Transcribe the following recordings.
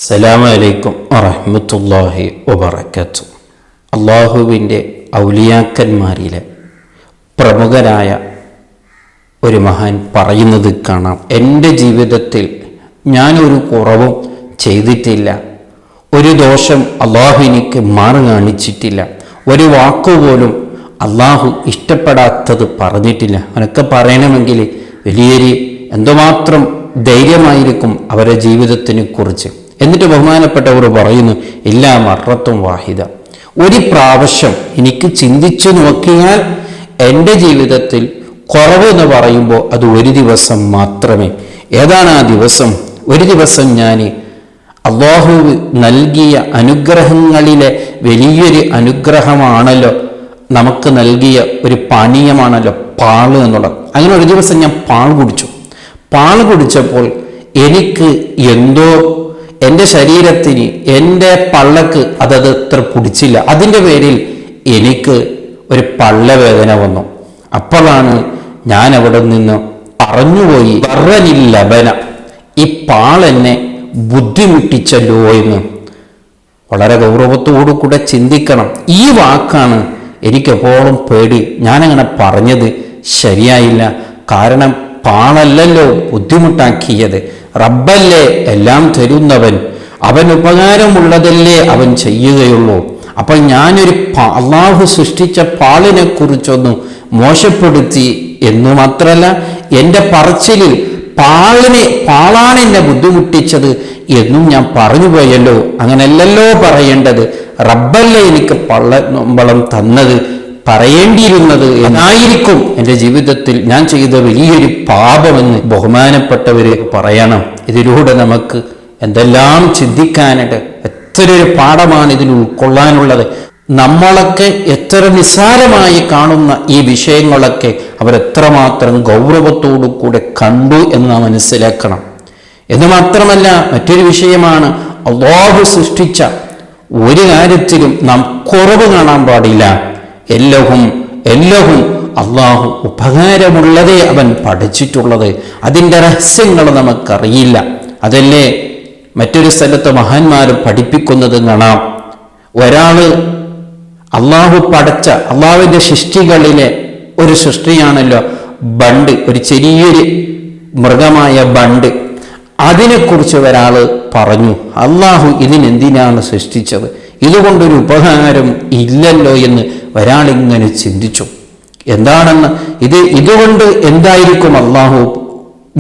അസ്സലാമു അലൈക്കും വറഹ്മത്തുള്ളാഹി വബറകാതുഹു. അള്ളാഹുവിൻ്റെ ഔലിയാക്കന്മാരിലെ പ്രമുഖരായ ഒരു മഹാൻ പറയുന്നത് കാണാം, എൻ്റെ ജീവിതത്തിൽ ഞാനൊരു കുറവും ചെയ്തിട്ടില്ല, ഒരു ദോഷം അള്ളാഹു എനിക്ക് മാറി കാണിച്ചിട്ടില്ല, ഒരു വാക്കുപോലും അള്ളാഹു ഇഷ്ടപ്പെടാത്തത് പറഞ്ഞിട്ടില്ല. അവനൊക്കെ പറയണമെങ്കിൽ വലിയൊരു എന്തുമാത്രം ധൈര്യമായിരിക്കും അവരുടെ ജീവിതത്തിനെ കുറിച്ച്. എന്നിട്ട് ബഹുമാനപ്പെട്ടവർ പറയുന്നു, ഇല്ലാ മറത്തും വാഹിദ, ഒരു പ്രാവശ്യം എനിക്ക് ചിന്തിച്ചു നോക്കിയാൽ എൻ്റെ ജീവിതത്തിൽ കുറവ് എന്ന് പറയുമ്പോൾ അത് ഒരു ദിവസം മാത്രമേ. ഏതാണ് ആ ദിവസം? ഒരു ദിവസം ഞാൻ അല്ലാഹു നൽകിയ അനുഗ്രഹങ്ങളിലെ വലിയൊരു അനുഗ്രഹമാണല്ലോ, നമുക്ക് നൽകിയ ഒരു പാനീയമാണല്ലോ പാല് എന്നുള്ളത്. അങ്ങനെ ഒരു ദിവസം ഞാൻ പാൽ കുടിച്ചപ്പോൾ എനിക്ക് എന്തോ എൻ്റെ ശരീരത്തിന്, എൻ്റെ പള്ളക്ക് അതത് അത്ര പിടിച്ചില്ല. അതിൻ്റെ പേരിൽ എനിക്ക് ഒരു പള്ളവേദന വന്നു. അപ്പോഴാണ് ഞാൻ അവിടെ നിന്ന് പറഞ്ഞുപോയി, ലബന, ഈ പാലെന്നെ ബുദ്ധിമുട്ടിച്ചല്ലോ എന്ന്. വളരെ ഗൗരവത്തോടു കൂടെ ചിന്തിക്കണം. ഈ വാക്കാണ് എനിക്കെപ്പോഴും പേടി. ഞാനങ്ങനെ പറഞ്ഞത് ശരിയായില്ല. കാരണം പാലല്ലല്ലോ ബുദ്ധിമുട്ടാക്കിയത്, റബ്ബല്ലേ എല്ലാം തരുന്നവൻ, അവൻ ഉപകാരമുള്ളതല്ലേ അവൻ ചെയ്യുകയുള്ളൂ. അപ്പോൾ ഞാനൊരു അള്ളാഹു സൃഷ്ടിച്ച പാലിനെ കുറിച്ചൊന്ന് മോശപ്പെടുത്തി എന്ന് മാത്രമല്ല, എൻ്റെ പറച്ചിലിൽ പാളാണ് എന്നെ ബുദ്ധിമുട്ടിച്ചത് എന്നും ഞാൻ പറഞ്ഞു പോയല്ലോ. അങ്ങനെയല്ലല്ലോ പറയേണ്ടത്, റബ്ബല്ലേ എനിക്ക് പള്ളമ്പളം തന്നത് പറയേണ്ടിയിരുന്നത് എന്നായിരിക്കും എൻ്റെ ജീവിതത്തിൽ ഞാൻ ചെയ്ത വലിയൊരു പാപമെന്ന് ബഹുമാനപ്പെട്ടവര് പറയണം. ഇതിലൂടെ നമുക്ക് എന്തെല്ലാം ചിന്തിക്കാനായിട്ട്, എത്ര ഒരു പാഠമാണ് ഇതിൽ ഉൾക്കൊള്ളാനുള്ളത്. നമ്മളൊക്കെ എത്ര നിസ്സാരമായി കാണുന്ന ഈ വിഷയങ്ങളൊക്കെ അവരെത്രമാത്രം ഗൗരവത്തോടു കൂടെ കണ്ടു എന്ന് മനസ്സിലാക്കണം. എന്ന് മാത്രമല്ല, മറ്റൊരു വിഷയമാണ്, അല്ലാഹു സൃഷ്ടിച്ച ഒരു കാര്യത്തിലും നാം കുറവ് കാണാൻ പാടില്ല. എല്ലവും അള്ളാഹു ഉപകാരമുള്ളതേ അവൻ പഠിച്ചിട്ടുള്ളത്. അതിൻ്റെ രഹസ്യങ്ങൾ നമുക്കറിയില്ല. അതല്ലേ മറ്റൊരു സ്ഥലത്ത് മഹാന്മാർ പഠിപ്പിക്കുന്നത് കാണാം. ഒരാള് അള്ളാഹു പടച്ച അള്ളാഹുവിൻ്റെ സൃഷ്ടികളിലെ ഒരു സൃഷ്ടിയാണല്ലോ ബണ്ട്, ഒരു ചെറിയൊരു മൃഗമായ ബണ്ട്. അതിനെക്കുറിച്ച് ഒരാൾ പറഞ്ഞു, അള്ളാഹു ഇതിനെന്തിനാണ് സൃഷ്ടിച്ചത്, ഇതുകൊണ്ടൊരു ഉപകാരം ഇല്ലല്ലോ എന്ന് ഒരാളിങ്ങനെ ചിന്തിച്ചു. എന്താണെന്ന്, ഇതുകൊണ്ട് എന്തായിരിക്കും അള്ളാഹു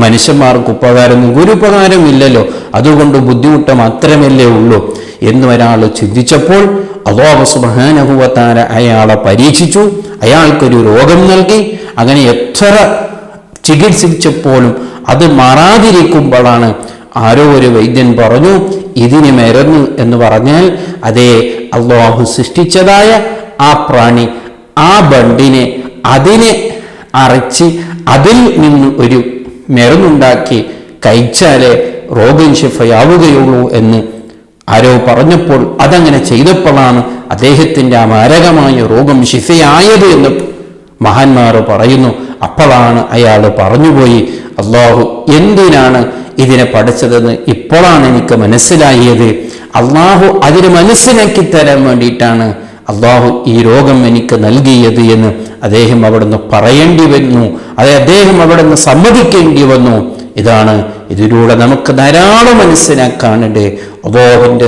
മനുഷ്യന്മാർക്ക് ഉപകാരം? ഒരു ഉപകാരം ഇല്ലല്ലോ, അതുകൊണ്ട് ബുദ്ധിമുട്ട് മാത്രമല്ലേ ഉള്ളൂ എന്ന് ഒരാൾ ചിന്തിച്ചപ്പോൾ അല്ലാഹു സുബ്ഹാനഹു വ തആല അയാളെ പരീക്ഷിച്ചു. അയാൾക്കൊരു രോഗം നൽകി. അങ്ങനെ എത്ര ചികിത്സിച്ചപ്പോഴും അത് മാറാതിരിക്കുമ്പോഴാണ് ആരോ ഒരു വൈദ്യൻ പറഞ്ഞു, ഇതിന് മരുന്ന് എന്ന് പറഞ്ഞാൽ അതേ അല്ലാഹു സൃഷ്ടിച്ചതായ ആ പ്രാണി, ആ ബണ്ടിനെ, അതിനെ അരച്ച് അതിൽ നിന്ന് ഒരു മരുന്നുണ്ടാക്കി കഴിച്ചാലേ രോഗം ശിഫയാവുകയുള്ളൂ എന്ന് ആരോ പറഞ്ഞപ്പോൾ അതങ്ങനെ ചെയ്തപ്പോഴാണ് അദ്ദേഹത്തിൻ്റെ ആ മാരകമായ രോഗം ശിഫയായത് എന്ന് മഹാന്മാർ പറയുന്നു. അപ്പോഴാണ് അയാൾ പറഞ്ഞുപോയി, അല്ലാഹു എന്തിനാണ് ഇതിനെ പഠിച്ചതെന്ന് ഇപ്പോഴാണ് എനിക്ക് മനസ്സിലായത്. അള്ളാഹു അതിന് മനസ്സിലാക്കി തരാൻ വേണ്ടിയിട്ടാണ് അള്ളാഹു ഈ രോഗം എനിക്ക് നൽകിയത് എന്ന് അദ്ദേഹം അവിടുന്ന് പറയേണ്ടി വന്നു. അദ്ദേഹം അവിടുന്ന് സമ്മതിക്കേണ്ടി വന്നു. ഇതാണ് ഇതിലൂടെ നമുക്ക് ധാരാളം മനസ്സിലാക്കാനുണ്ട്. അല്ലാഹുവിൻ്റെ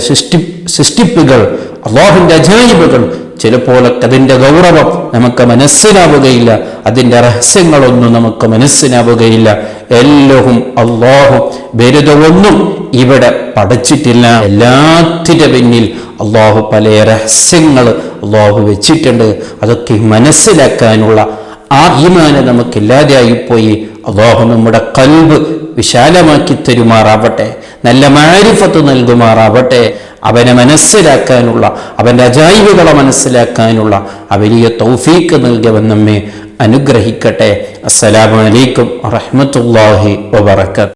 സൃഷ്ടിപ്പുകൾ, അല്ലാഹുവിൻ്റെ അജായിബുകൾ ചിലപ്പോഴൊക്കെ അതിൻ്റെ ഗൗരവം നമുക്ക് മനസ്സിലാവുകയില്ല, അതിൻ്റെ രഹസ്യങ്ങളൊന്നും നമുക്ക് മനസ്സിലാവുകയില്ല. എല്ലവും അല്ലാഹു വെറുതൊന്നും ഇവിടെ പഠിച്ചിട്ടില്ല. എല്ലാത്തിൻ്റെ പിന്നിൽ അല്ലാഹു പല രഹസ്യങ്ങൾ അല്ലാഹു വെച്ചിട്ടുണ്ട്. അതൊക്കെ മനസ്സിലാക്കാനുള്ള ആ ഈമാന് നമുക്കില്ലാതെയായിപ്പോയി. അല്ലാഹു നമ്മുടെ ഖൽബ് വിശാലമാക്കി തരുമാറാവട്ടെ, നല്ല മാരിഫത്ത് നൽകുമാറാവട്ടെ. അവനെ മനസ്സിലാക്കാനുള്ള, അവൻ്റെ അജായിബുകളെ മനസ്സിലാക്കാനുള്ള ആ വലിയ തൗഫീക്ക് നൽകിയവൻ നമ്മെ അനുഗ്രഹിക്കട്ടെ. അസ്സലാമു അലൈക്കും വറഹ്മത്തുള്ളാഹി വബറകാതുഹു.